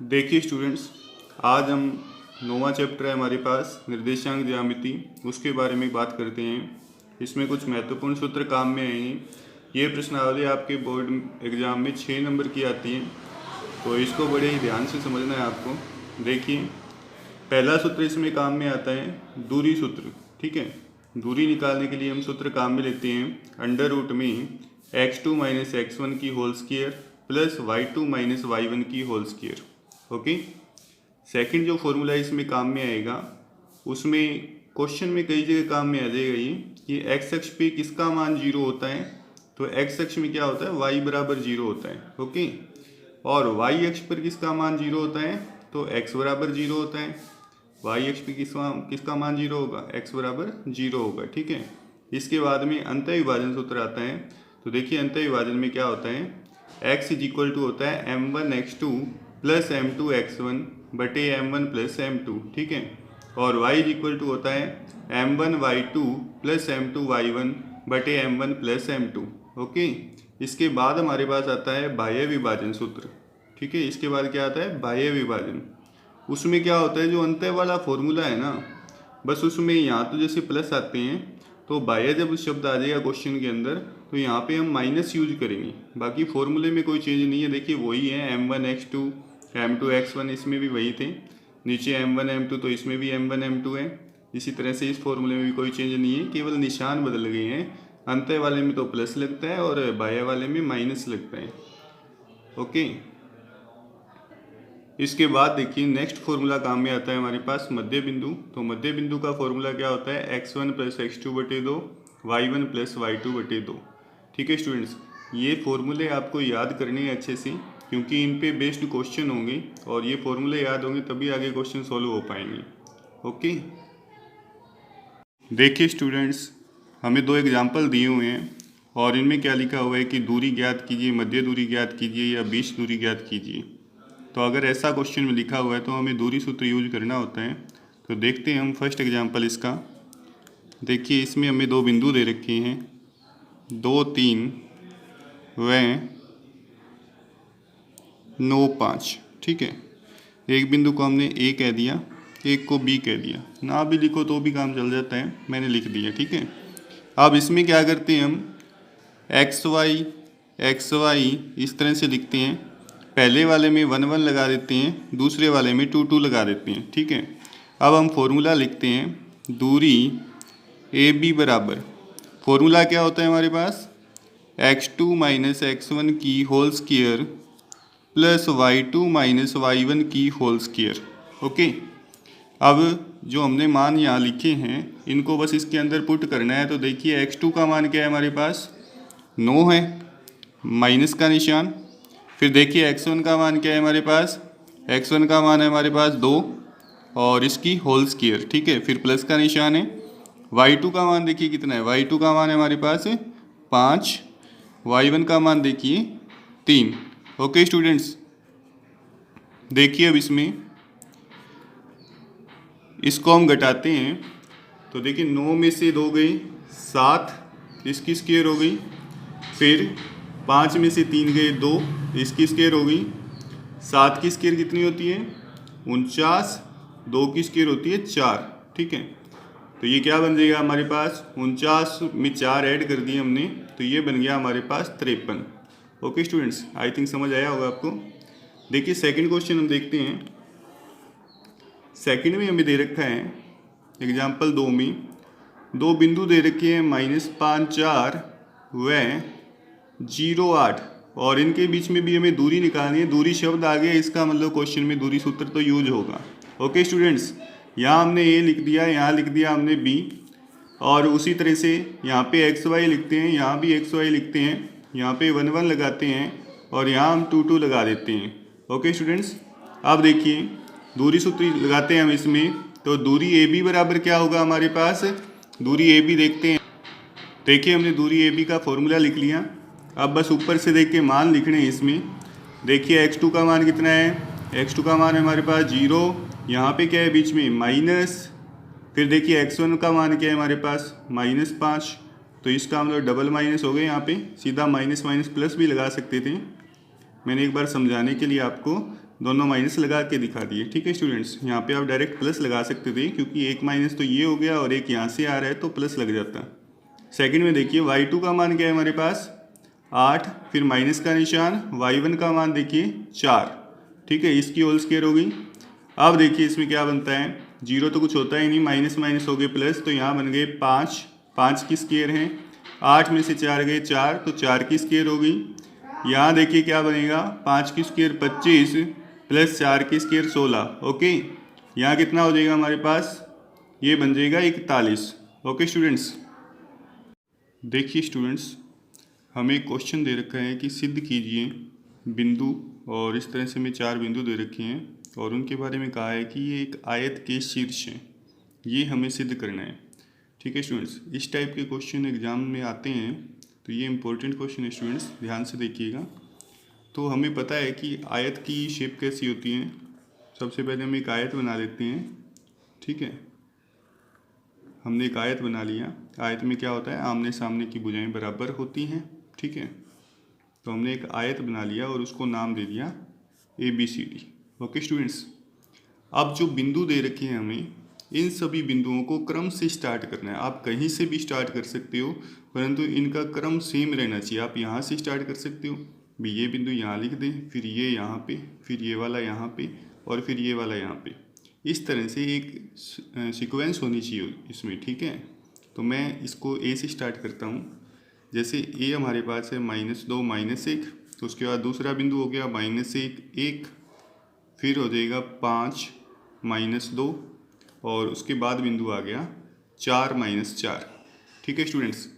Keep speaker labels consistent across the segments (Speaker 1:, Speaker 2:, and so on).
Speaker 1: देखिए स्टूडेंट्स, आज हम 9वां चैप्टर है हमारे पास निर्देशांक ज्यामिति, उसके बारे में बात करते हैं। इसमें कुछ महत्वपूर्ण सूत्र काम में आएंगे। ये प्रश्नावली आपके बोर्ड एग्जाम में 6 नंबर की आती है, तो इसको बड़े ही ध्यान से समझना है आपको। देखिए, पहला सूत्र इसमें काम में आता है दूरी सूत्र। ठीक है, दूरी निकालने के लिए हम सूत्र काम में लेते हैं अंडर रूट में x2 माइनस x1 की whole square plus y2 minus y1 की होल स्क्वायर। ओके, सेकंड जो फॉर्मूला इसमें काम में आएगा, उसमें क्वेश्चन में कई जगह काम में आ जाएगा ये कि x अक्ष पे किसका मान 0 होता है। तो x अक्ष में क्या होता है, y बराबर 0 होता है। ओके, और y अक्ष पर किसका मान 0 होता है, तो x बराबर 0 होता है। y अक्ष पे किसका मान 0 होगा, x बराबर 0 होगा। ठीक है, इसके बाद में अंतः विभाजन सूत्र आता है। तो देखिए, अंतः विभाजन में क्या होता है, x इज इक्वल टू होता है m1x2 प्लस m2x1 बटे m1 प्लस m2। ठीक है, और y इज इक्वल टू होता है m1y2 प्लस m2y1 बटे m1 प्लस m2। ओके, इसके बाद हमारे पास आता है बाह्य विभाजन सूत्र। ठीक है, इसके बाद क्या आता है, बाह्य विभाजन। उसमें क्या होता है, जो अंतः वाला फॉर्मूला है ना, बस उसमें यहाँ तो जैसे प्लस आते हैं, तो बाह्य जब शब्द आ जाएगा क्वेश्चन के अंदर, तो यहाँ पे हम माइनस यूज करेंगे। बाकी फॉर्मूले में कोई चेंज नहीं है। देखिए, वही है m1x2 m2x1, इसमें भी वही थे। नीचे m1 m2, तो इसमें भी m1 m2 है। इसी तरह से इस फॉर्मूले में भी कोई चेंज नहीं है, केवल निशान बदल गए हैं। अंतः वाले में तो प्लस लगता है और बाह्य वाले में माइनस लगता है। ओके, इसके बाद देखिए नेक्स्ट फॉर्मूला काम में आता है हमारे पास मध्य बिंदु। तो मध्य बिंदु का फॉर्मूला क्या होता है, x1 प्लस x2 बटे 2 y1 प्लस y2 बटे 2। ठीक है स्टूडेंट्स, ये फॉर्मूले आपको याद करने हैं अच्छे से, क्योंकि इन पे बेस्ड क्वेश्चन होंगे और ये फॉर्मूले याद होंगे तभी आगे क्वेश्चन सॉल्व हो पाएंगे। ओके, देखिए स्टूडेंट्स, हमें 2 एग्जाम्पल दिए हुए हैं और इनमें क्या लिखा हुआ है कि दूरी ज्ञात कीजिए, मध्य दूरी ज्ञात कीजिए या बीच दूरी ज्ञात कीजिए। तो अगर ऐसा क्वेश्चन में लिखा हुआ है तो हमें दूरी सूत्र यूज करना होता है। तो देखते हैं हम फर्स्ट एग्जांपल इसका। देखिए, इसमें हमें 2 बिंदु दे रखे हैं, 2, 3 व 9, 5। ठीक है, एक बिंदु को हमने A कह दिया, एक को B कह दिया। ना भी लिखो तो भी काम चल जाता है, मैंने लिख दिया। ठीक है, अब इसमें क्या करते हैं हम, x y इस तरह से लिखते हैं। पहले वाले में 1 1 लगा देते हैं, दूसरे वाले में 2 2 लगा देते हैं। ठीक है, अब हम फॉर्मूला लिखते हैं दूरी AB बराबर, फॉर्मूला क्या होता है हमारे पास, x2 माइनस x1 की whole square plus y2 minus y1 की होल स्क्वायर। ओके, अब जो हमने मान यहाँ लिखे हैं इनको बस इसके अंदर पुट करना है। तो देखिए, x2 का मान क्या है हमारे पास, 9 है, माइनस का निशान। फिर देखिए x1 का मान क्या है हमारे पास, x1 का मान है हमारे पास 2 और इसकी होल स्क्वायर। ठीक है, फिर प्लस का निशान है। y2 का मान देखिए कितना है, y2 का मान है हमारे पास 5, y1 का मान देखिए 3। ओके स्टूडेंट्स, देखिए अब इसमें इसको हम घटाते हैं। तो देखिए, 9 में से 2 गई, 7, इसकी स्क्वायर हो गई। फिर 5 में से 3 गए, 2, इसकी स्क्वायर हो गई। 7 की स्क्वायर कितनी होती है, 49, 2 की स्क्वायर होती है 4। ठीक है, तो ये क्या बन जाएगा हमारे पास, 49 में 4 ऐड कर दिए हमने, तो ये बन गया हमारे पास 53। ओके स्टूडेंट्स, आई थिंक समझ आया होगा आपको। देखिए, सेकंड क्वेश्चन हम देखते हैं। सेकंड में हमें दे रखा है एग्जाम्पल 2 में 2 बिंदु दे रखे हैं, -5 4 व 0 8, और इनके बीच में भी हमें दूरी निकालनी है। दूरी शब्द आ गया, इसका मतलब क्वेश्चन में दूरी सूत्र तो यूज होगा। ओके स्टूडेंट्स, यहाँ हमने A लिख दिया, यहाँ लिख दिया हमने B, और उसी तरह से यहाँ पे x y लिखते हैं, यहाँ भी x y लिखते हैं, यहाँ पे 1 1 लगाते हैं और यहाँ हम 2 2 लगा देते हैं। ओके स्टूडेंट्स, अब देखिए दूरी सूत्र लगाते हैं हम इसमें। तो दूरी AB बराबर क्या होगा हमारे पास, दूरी AB देखते हैं। देखिए, हमने दूरी AB का फॉर्मूला लिख लिया। अब बस ऊपर से देख के मान लिखने हैं इसमें। देखिए, x2 का मान कितना है, x2 का मान है हमारे पास 0, यहाँ पे क्या है बीच में माइनस। फिर देखिए x1 का मान क्या है हमारे पास, -5, तो इसका मतलब डबल माइनस हो गए। यहाँ पे सीधा माइनस माइनस प्लस भी लगा सकते थे, मैंने एक बार समझाने के लिए आपको दोनों माइनस लगा के दिखा दिए। ठीक है स्टूडेंट्स, यहाँ पे आप डायरेक्ट प्लस लगा सकते थे क्योंकि एक माइनस तो ये हो गया और एक यहाँ से आ रहा है तो प्लस लग जाता। सेकंड में देखिए y2 का मान क्या है हमारे पास 8, फिर माइनस का निशान, y1 का मान देखिए 4। ठीक है, इसकी होल स्क्वायर हो गई। अब देखिए इसमें क्या बनता है, जीरो तो कुछ होता ही नहीं, माइनस माइनस हो गए प्लस, तो यहाँ बन गए 5, 5 की स्क्वायर है, 8 में से 4 गए 4, तो 4 की स्क्वायर हो गई। यहाँ देखिए क्या बनेगा, 5 की स्क्वायर 25 प्लस 4 की स्क्वायर 16। ओके, यहाँ कितना हो जाएगा हमारे पास, ये बन जाएगा 41। ओके स्टूडेंट्स, देखिए स्टूडेंट्स हमें क्वेश्चन दे रखा है कि सिद्ध कीजिए बिंदु, और इस तरह से हमें 4 बिंदु दे रखे हैं और उनके बारे में कहा है कि ये एक आयत के शीर्ष हैं, ये हमें सिद्ध करना है। ठीक है स्टूडेंट्स, इस टाइप के क्वेश्चन एग्जाम में आते हैं तो ये इंपॉर्टेंट क्वेश्चन है स्टूडेंट्स, ध्यान से देखिएगा। तो हमें पता है कि आयत की शेप कैसी होती है। सबसे पहले हम एक आयत बना लेते हैं। ठीक है, हमने एक आयत बना लिया। आयत में क्या होता है, आमने सामने की भुजाएं बराबर होती हैं। ठीक है, तो हमने एक आयत बना लिया और उसको नाम दे दिया ABCD। ओके स्टूडेंट्स, अब जो बिंदु दे रखे हैं हमें, इन सभी बिंदुओं को क्रम से स्टार्ट करना है। आप कहीं से भी स्टार्ट कर सकते हो, परंतु इनका क्रम सेम रहना चाहिए। आप यहाँ से स्टार्ट कर सकते हो, भी ये बिंदु यहाँ लिख दें, फिर ये यहाँ पे, फिर ये वाला यहाँ पे, और फिर ये वाला यहाँ पे। इस तरह से एक सीक्वेंस होनी चाहिए इसमें। ठीक है, तो मैं इसको A से स्टार्ट करता हूँ। जैसे A हमारे पास है -2 -1, तो उसके बाद दूसरा बिंदु हो गया -1 1, फिर हो जाएगा 5 -2, और उसके बाद बिंदु आ गया 4 -4। ठीक है स्टूडेंट्स,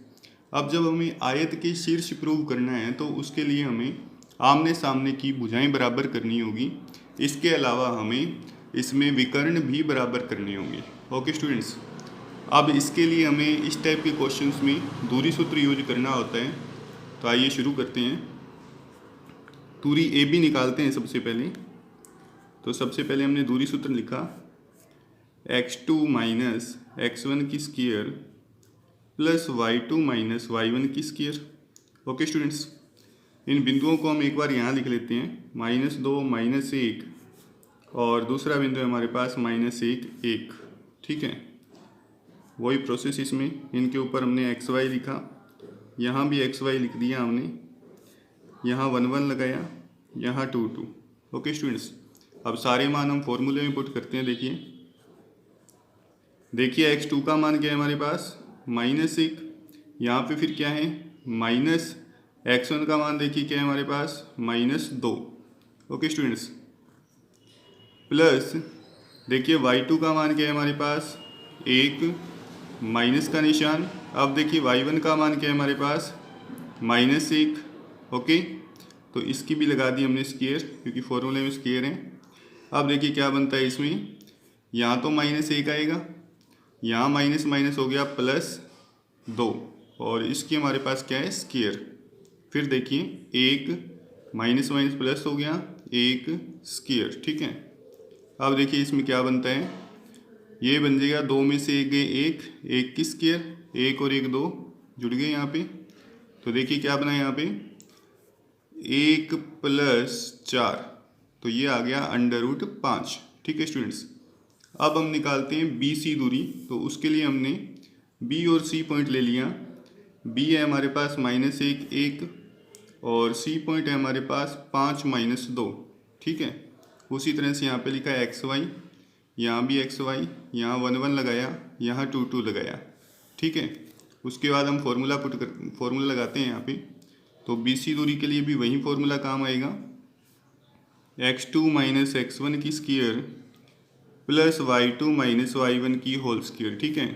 Speaker 1: अब जब हमें आयत के शीर्ष प्रूव करना है तो उसके लिए हमें आमने सामने की भुजाएं बराबर करनी होगी। इसके अलावा हमें इसमें विकर्ण भी बराबर करने होंगे। ओके स्टूडेंट्स, अब इसके लिए हमें इस टाइप के क्वेश्चंस में दूरी सूत्र यूज करना होता है। तो आइए शुरू करते हैं। दूरी AB निकालते हैं सबसे पहले। तो सबसे पहले हमने दूरी सूत्र लिखा x2 माइनस x1 की square plus y2 minus y1 की स्क्वायर। ओके स्टूडेंट्स, इन बिंदुओं को हम एक बार यहाँ लिख लेते हैं, -2 -1, और दूसरा बिंदु है हमारे पास -1 1। ठीक है, वही प्रोसेस इसमें, इनके ऊपर हमने xy लिखा, यहाँ भी xy लिख दिया हमने, यहाँ 1 1 लगाया, यहाँ 2 2। ओके स्टूडेंट्स, अब सारे मान हम फॉर्मूले में पुट करते हैं। देखिए x2 का मान क्या है हमारे पास -1, यहाँ पे फिर क्या है माइनस x1 का मान देखिए क्या है हमारे पास -2। ओके स्टूडेंट्स, प्लस देखिए y2 का मान क्या है हमारे पास 1, माइनस का निशान। अब देखिए y1 का मान क्या है हमारे पास -1। ओके, तो इसकी भी लगा दी हमने स्क्वायर, क्योंकि फॉर्मूले में स्क्वायर है। अब देखिए क्या बनता है इसमें, यहाँ तो -1 आएगा, यहाँ माइनस माइनस हो गया +2, और इसकी हमारे पास क्या है स्क्वायर। फिर देखिए 1 माइनस माइनस प्लस हो गया 1 स्क्वायर। ठीक है, अब देखिए इसमें क्या बनता है, ये बन जाएगा 2 में से 1 गए 1, 1 की स्क्वायर, 1 और 1 2 जुड़ गए यहाँ पे। तो देखिए क्या बना यहाँ पे 1 + 4, तो ये आ गया √5। ठीक है स्टूडेंट्स, अब हम निकालते हैं BC दूरी। तो उसके लिए हमने B और C पॉइंट ले लिया। B है हमारे पास -1 1, और C पॉइंट है हमारे पास 5 -2। ठीक है, उसी तरह से यहाँ पे लिखा है XY, यहाँ भी XY, यहाँ 1 1 लगाया, यहाँ 2 2 लगाया। ठीक है, उसके बाद हम फॉर्मूला लगाते हैं यहाँ पे। तो BC दूरी के लिए भी वही फॉर्मूला काम आएगा, x2 माइनस x1 की square plus y2 minus y1 की होल स्क्वायर। ठीक है,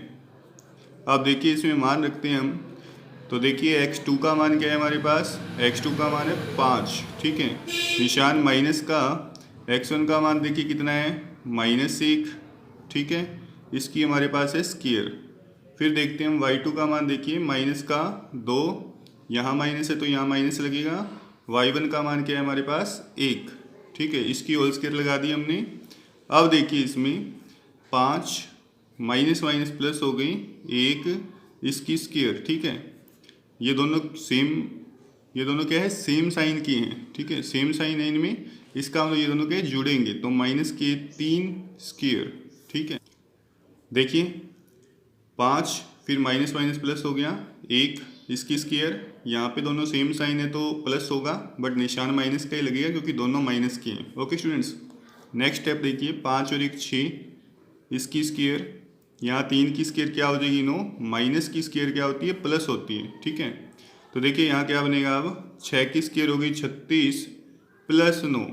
Speaker 1: अब देखिए इसमें मान रखते हैं हम। तो देखिए x2 का मान क्या है हमारे पास, x2 का मान है 5। ठीक है, निशान माइनस का, x1 का मान देखिए कितना है -1। ठीक है, इसकी हमारे पास है स्क्वायर। फिर देखते हैं हम y2 का मान, देखिए माइनस का 2, यहाँ माइनस है तो यहाँ माइनस लगेगा। y1 का मान क्या है हमारे पास 1। ठीक है, इसकी होल स्क्वायर लगा दी हमने। अब देखिए इसमें 5 माइनस माइनस प्लस हो गई 1, इसकी स्क्वायर। ठीक है, ये दोनों क्या है सेम साइन की हैं। ठीक है, सेम साइन है इनमें, इसका मतलब ये दोनों के जुड़ेंगे, तो माइनस के 3 स्क्वायर, ठीक है। देखिए 5 फिर माइनस माइनस प्लस हो गया 1, इसकी स्क्वायर, यहाँ पे दोनों सेम साइन है तो प्लस होगा, बट निशान माइनस का ही लगेगा क्योंकि दोनों माइनस के हैं। ओके स्टूडेंट्स, नेक्स्ट स्टेप देखिए 5 और 1 6, इसकी स्क्वायर, यहाँ 3 की स्क्वायर क्या हो जाएगी 9, माइनस की स्क्वायर क्या होती है प्लस होती है, ठीक है। तो देखिए यहाँ क्या बनेगा, अब 6 की स्क्वायर हो गई 36 प्लस 9,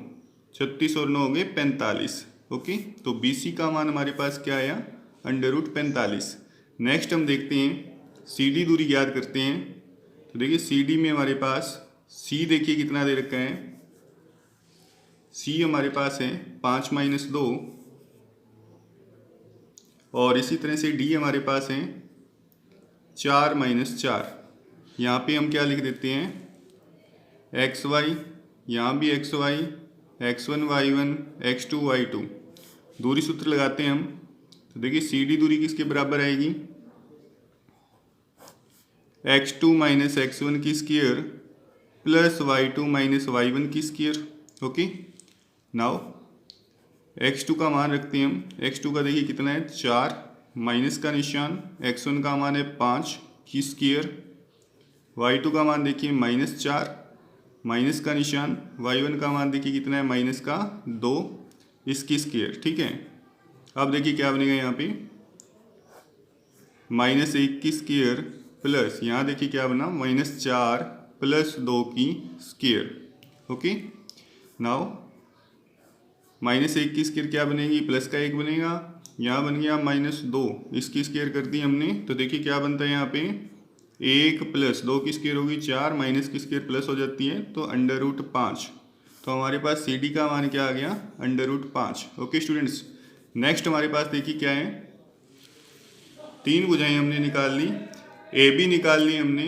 Speaker 1: 36 और 9 हो गए 45। ओके, तो BC का मान हमारे पास क्या आया, √45। नेक्स्ट हम देखते हैं CD दूरी ज्ञात करते हैं। तो देखिए CD में हमारे पास C देखिए कितना दे रखा है, C हमारे पास है 5 - 2, और इसी तरह से D हमारे पास है 4 - 4। यहाँ पे हम क्या लिख देते हैं, XY, यहाँ भी XY, X1 Y1 X2 Y2, दूरी सूत्र लगाते हैं हम। तो देखिए CD दूरी किसके बराबर आएगी, X2 - X1 की स्क्वायर प्लस Y2 - Y1 की स्क्वायर। ओके, नाउ X2 का मान रखते हैं हम, X2 का देखिए कितना है 4, माइनस का निशान, X1 का मान है 5 की स्क्वायर, Y2 का मान देखिए -4, माइनस का निशान, Y1 का मान देखिए कितना है -2, इसकी स्क्वायर, ठीक है। अब देखिए क्या बनेगा यहाँ पे, -1 की स्क्वायर प्लस, यहाँ देखिए क्या बना -4 प्लस 2 की स्क्वायर। ओके, नाउ -1 की स्क्वायर क्या बनेगी, प्लस का 1 बनेगा, यहाँ बन गया -2, इसकी स्क्वायर कर दी हमने। तो देखिए क्या बनता है यहाँ पे, 1 प्लस 2 की स्क्वायर होगी 4, माइनस की स्क्वायर प्लस हो जाती है तो √5। तो हमारे पास CD का मान क्या आ गया, √5। ओके स्टूडेंट्स, नेक्स्ट हमारे पास देखिए क्या है, 3 भुजाएं हमने निकाल ली, AB निकाल ली हमने,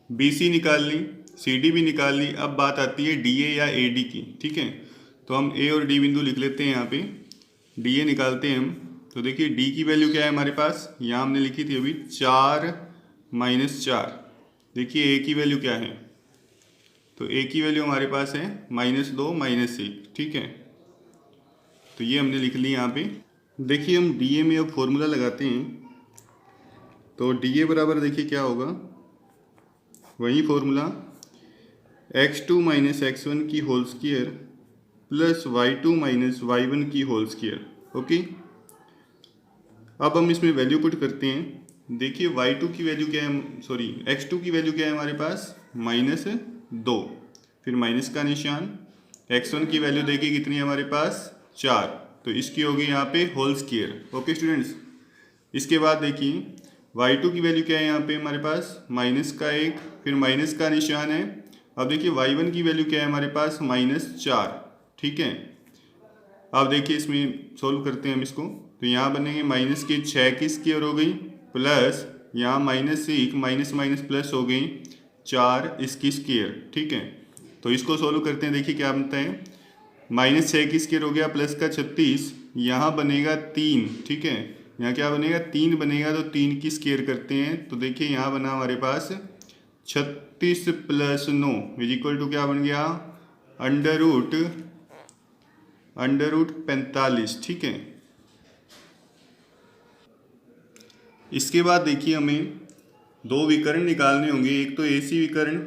Speaker 1: BC निकाल ली, CD भी निकाल ली। अब बात आती है DA या AD की, ठीक है। तो हम A और D बिंदु लिख लेते हैं यहाँ पे, DA निकालते हैं हम। तो देखिए D की वैल्यू क्या है हमारे पास, यहाँ हमने लिखी थी अभी 4 - 4। देखिए A की वैल्यू क्या है, तो A की वैल्यू हमारे पास है -2 -1, ठीक है। तो ये हमने लिख ली यहाँ पे। देखिए हम DA में अब फॉर्मूला लगाते हैं, तो DA बराबर देखिए क्या होगा, वही फॉर्मूला X2 - X1 की whole square plus Y2 - Y1 की होल स्क्वायर। ओके, अब हम इसमें वैल्यू पुट करते हैं। देखिए Y2 की वैल्यू क्या है, सॉरी X2 की वैल्यू क्या है हमारे पास -2, फिर माइनस का निशान, X1 की वैल्यू देखिए कितनी है हमारे पास 4, तो इसकी होगी यहाँ पे होल स्क्वायर। ओके स्टूडेंट्स, इसके बाद देखिए Y2 की वैल्यू क्या है यहाँ पे हमारे पास -1, फिर माइनस का निशान है। अब देखिए Y1 की वैल्यू क्या है हमारे पास -4, ठीक है। अब देखिए इसमें सोल्व करते हैं हम इसको, तो यहाँ बनेंगे -6 की स्क्वायर हो गई प्लस यहाँ -1 माइनस माइनस प्लस हो गई 4 इसकी स्क्वायर, ठीक है। तो इसको सोल्व करते हैं, देखिए क्या बनता है, -6 की स्क्वायर हो गया प्लस का 36, यहाँ बनेगा 3, ठीक है। यहाँ क्या बनेगा 3 बनेगा, तो 3 की स्क्वायर करते हैं। तो देखिए यहाँ बना हमारे पास 36 + 9 = क्या बन गया, √45, ठीक है। इसके बाद देखिए हमें 2 विकर्ण निकालने होंगे, एक तो AC विकर्ण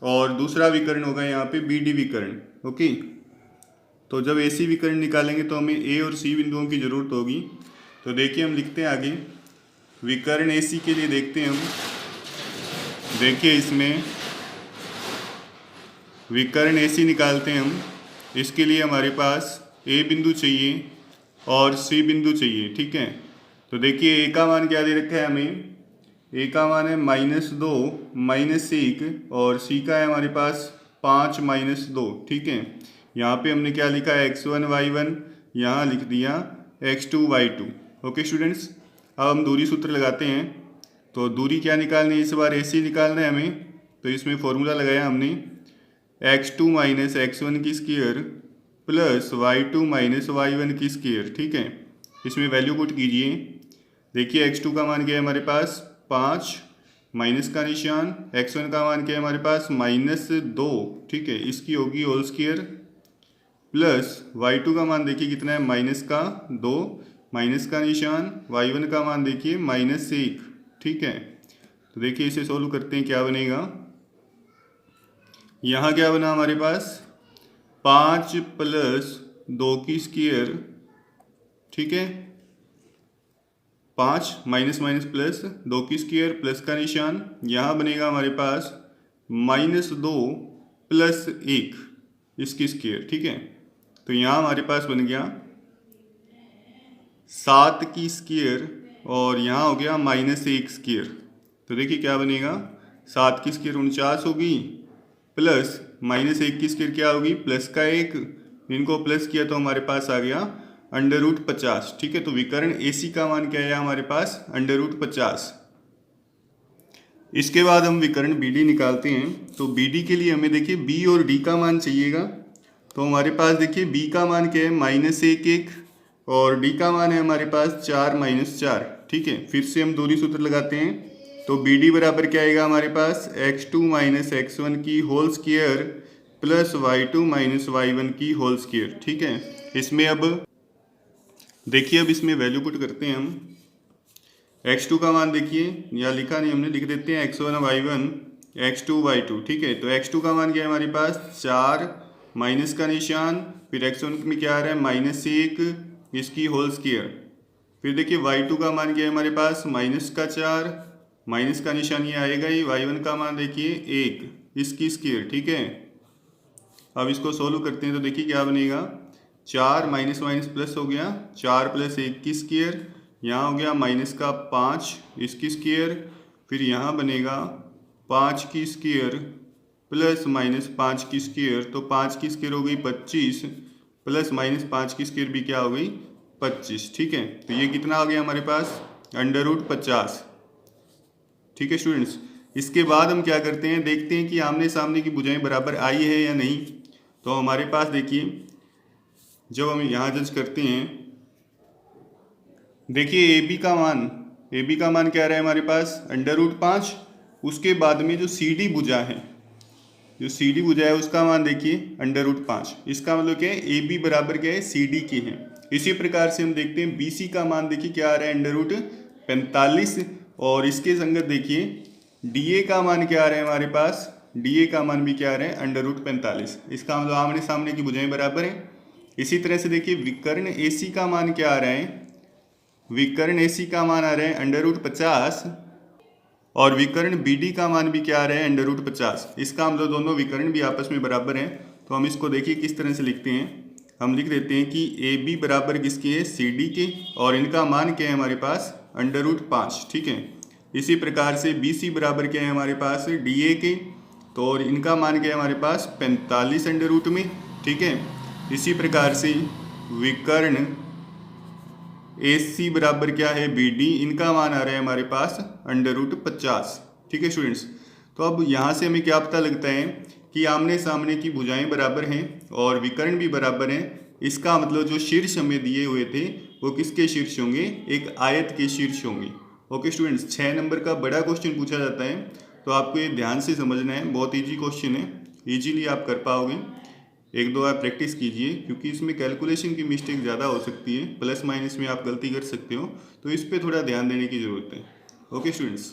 Speaker 1: और दूसरा विकर्ण होगा यहाँ पे BD विकर्ण। ओके, तो जब AC विकर्ण निकालेंगे तो हमें A और C बिंदुओं की ज़रूरत होगी। तो देखिए हम लिखते हैं आगे, विकर्ण AC के लिए देखते हैं हम, देखिए इसमें विकर्ण AC निकालते हैं हम। इसके लिए हमारे पास A बिंदु चाहिए और C बिंदु चाहिए, ठीक है। तो देखिए A का मान क्या दे रखा है हमें, A का मान है -2 -1 और C का है हमारे पास 5 - 2, ठीक है। यहाँ पे हमने क्या लिखा है X1 Y1, यहाँ लिख दिया X2 Y2। ओके स्टूडेंट्स, अब हम दूरी सूत्र लगाते हैं। तो दूरी क्या निकालनी है, इस बार AC निकालना है हमें। तो इसमें फॉर्मूला लगाया हमने X2 - X1 की स्क्वायर प्लस Y2 - Y1 की स्क्वायर, ठीक है। इसमें वैल्यू पुट कीजिए। देखिए X2 का मान क्या है हमारे पास 5 माइनस का निशान, x1 का मान क्या है हमारे पास -2, ठीक है, इसकी होगी होल स्क्वायर, प्लस y2 का मान देखिए कितना है -2, माइनस का निशान, y1 का मान देखिए -1, ठीक है। तो देखिए इसे सोल्व करते हैं, क्या बनेगा। यहाँ क्या बना हमारे पास 5 + 2 की स्क्वायर, ठीक है, 5 माइनस माइनस प्लस 2 की स्क्वायर प्लस का निशान, यहाँ बनेगा हमारे पास -2 + 1 इसकी स्क्वायर, ठीक है। तो यहाँ हमारे पास बन गया 7 की स्क्वायर और यहाँ हो गया -1 स्क्वायर। तो देखिए क्या बनेगा, 7 की स्क्वायर 49 होगी, प्लस -1 की स्क्वायर क्या होगी प्लस का 1, इनको प्लस किया तो हमारे पास आ गया √50, ठीक है। तो विकर्ण AC का मान क्या है हमारे पास √50। इसके बाद हम विकर्ण BD निकालते हैं। तो BD के लिए हमें देखिए B और D का मान चाहिएगा। तो हमारे पास देखिए B का मान क्या है -1 और D का मान है हमारे पास 4 - 4, ठीक है। फिर से हम दूरी सूत्र लगाते हैं। तो BD बराबर क्या आएगा हमारे पास x2 - x1 की whole square plus y2 - y1 की होल स्क्वायर, ठीक है। इसमें अब देखिए, अब इसमें वैल्यू पुट करते हैं हम। x2 का मान देखिए, यहाँ लिखा नहीं हमने, लिख देते हैं x1 y1 x2 y2, ठीक है। तो x2 का मान क्या है हमारे पास 4, माइनस का निशान, फिर x1 में क्या आ रहा है -1 इसकी होल स्क्वायर, फिर देखिए y2 का मान क्या है हमारे पास -4, माइनस का निशान ये आएगा ही, y1 का मान देखिए 1 इसकी स्क्वायर, ठीक है। अब इसको सोल्व करते हैं तो देखिए क्या बनेगा, 4 माइनस माइनस प्लस हो गया, 4 + 1 की स्क्वायर, यहाँ हो गया -5 इसकी स्क्वायर, फिर यहाँ बनेगा 5 की स्क्वायर प्लस -5 की स्क्वायर, तो 5 की स्क्वायर हो गई 25 प्लस -5 की स्क्वायर भी क्या हो गई 25, ठीक है। तो ये कितना आ गया हमारे पास √50, ठीक है स्टूडेंट्स। इसके बाद हम क्या करते हैं, देखते हैं कि आमने सामने की भुजाएं बराबर आई है या नहीं। तो हमारे पास देखिए, जब हम यहाँ जज करते हैं, देखिए AB का मान क्या रहा है हमारे पास √5, उसके बाद में जो CD भुजा है उसका मान देखिए √5, इसका मतलब क्या है AB बराबर क्या है CD के हैं। इसी प्रकार से हम देखते हैं BC का मान देखिए क्या आ रहा है √45, और इसके संगत देखिए DA का मान क्या आ रहा है हमारे पास, DA का मान भी क्या आ रहा है √45, इसका मतलब आमने सामने की भुजाएं बराबर हैं। इसी तरह से देखिए विकर्ण AC का मान क्या आ रहा है, विकर्ण AC का मान आ रहा है √50 और विकर्ण BD का मान भी क्या आ रहा है √50, इसका मतलब दोनों विकर्ण भी आपस में बराबर हैं। तो हम इसको देखिए किस तरह से लिखते हैं, हम लिख देते हैं कि AB बराबर किसके है CD के, और इनका मान क्या है हमारे पास √5, ठीक है। इसी प्रकार से BC बराबर क्या है हमारे पास DA के, तो और इनका मान क्या है हमारे पास 45 √ में, ठीक है। इसी प्रकार से विकर्ण AC बराबर क्या है BD, इनका मान आ रहा है हमारे पास √50, ठीक है स्टूडेंट्स। तो अब यहाँ से हमें क्या पता लगता है कि आमने सामने की भुजाएं बराबर हैं और विकर्ण भी बराबर हैं। इसका मतलब जो शीर्ष हमें दिए हुए थे वो किसके शीर्ष होंगे, एक आयत के शीर्ष होंगे। ओके स्टूडेंट्स, 6 नंबर का बड़ा क्वेश्चन पूछा जाता है, तो आपको ये ध्यान से समझना है, बहुत ईजी क्वेश्चन है, ईजीली आप कर पाओगे। एक दो बार प्रैक्टिस कीजिए, क्योंकि इसमें कैलकुलेशन की मिस्टेक ज़्यादा हो सकती है, प्लस माइनस में आप गलती कर सकते हो, तो इस पर थोड़ा ध्यान देने की ज़रूरत है। Okay students.